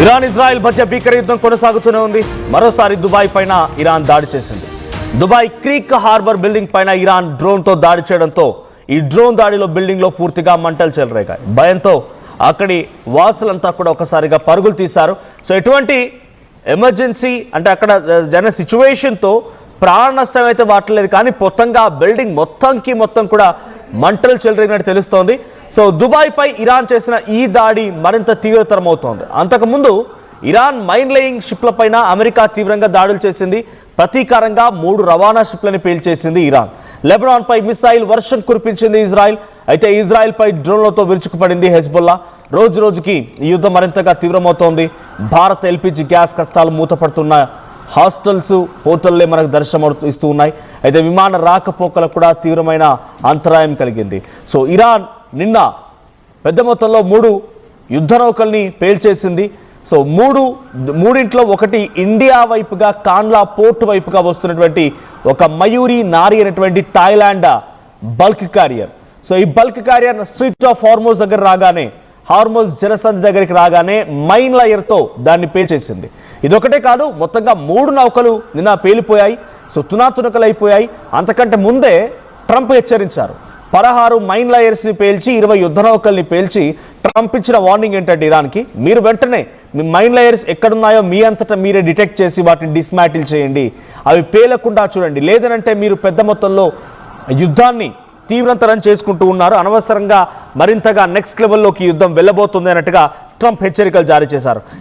Iran Israel మధ్య భీకర యుద్ధం కొనసాగుతూనే ఉంది. మరోసారి దుబాయ్ పైన ఇరాన్ దాడి చేసింది. దుబాయ్ క్రీక్ హార్బర్ బిల్డింగ్ పైన ఇరాన్ డ్రోన్తో దాడి చేయడంతో ఈ డ్రోన్ దాడిలో బిల్డింగ్లో పూర్తిగా మంటలు చెలరేగాయి. భయంతో అక్కడి వాసులంతా కూడా ఒకసారిగా పరుగులు తీశారు. సో ఎటువంటి ఎమర్జెన్సీ అంటే అక్కడ జన సిచ్యువేషన్తో ప్రాణ నష్టం అయితే వాటలేదు, కానీ మొత్తంగా బిల్డింగ్ మొత్తం కూడా మంటలు చెలరేగినట్టు తెలుస్తోంది. సో దుబాయ్ పై ఇరాన్ చేసిన ఈ దాడి మరింత తీవ్రతరమవుతోంది. అంతకుముందు ఇరాన్ మైన్ లేయింగ్ షిప్లపైన అమెరికా తీవ్రంగా దాడులు చేసింది. ప్రతీకారంగా 3 రవాణా షిప్లను పేల్చేసింది ఇరాన్. లెబనాన్ పై మిసైల్ వర్షం కురిపించింది ఇజ్రాయెల్. అయితే ఇజ్రాయెల్ పై డ్రోన్లతో విరుచుకుపడింది హెజ్బుల్లా. రోజు రోజుకి ఈ యుద్ధం మరింతగా తీవ్రమవుతోంది. భారత్ ఎల్పిజి గ్యాస్ కష్టాలు మూతపడుతున్న హాస్టల్స్, హోటల్లే మనకు దర్శనం ఇస్తూ ఉన్నాయి. అయితే విమాన రాకపోకలకు కూడా తీవ్రమైన అంతరాయం కలిగింది. సో ఇరాన్ నిన్న పెద్ద మొత్తంలో 3 యుద్ధ నౌకల్ని పేల్చేసింది. సో మూడింట్లో ఒకటి ఇండియా వైపుగా కాన్లా పోర్ట్ వైపుగా వస్తున్నటువంటి ఒక మయూరి నారి అనేటువంటి థాయిలాండ్ బల్క్ క్యారియర్. సో ఈ bulk carrier street of Hormuz దగ్గర రాగానే, హార్మోజ్ జలసంధి దగ్గరికి రాగానే మైన్ లయర్తో దాన్ని పేల్చేసింది. ఇదొకటే కాదు, మొత్తంగా 3 నౌకలు నిన్న పేలిపోయాయి. సో తునాతునకలు అయిపోయాయి. అంతకంటే ముందే ట్రంప్ హెచ్చరించారు. 16 మైన్ లయర్స్ని పేల్చి 20 యుద్ధ నౌకల్ని పేల్చి ట్రంప్ ఇచ్చిన వార్నింగ్ ఏంటంటే ఇరాన్కి, మీరు వెంటనే మీ మైన్ లయర్స్ ఎక్కడున్నాయో మీ అంతటా మీరే డిటెక్ట్ చేసి వాటిని డిస్మాటిల్ చేయండి, అవి పేలకుండా చూడండి, లేదనంటే మీరు పెద్ద మొత్తంలో యుద్ధాన్ని తీవ్రతరం చేసుకుంటూ ఉన్నారు, అనవసరంగా మరింతగా నెక్స్ట్ లెవెల్లోకి యుద్ధం వెళ్ళబోతుంది అన్నట్టుగా ట్రంప్ హెచ్చరికలు జారీ చేశారు.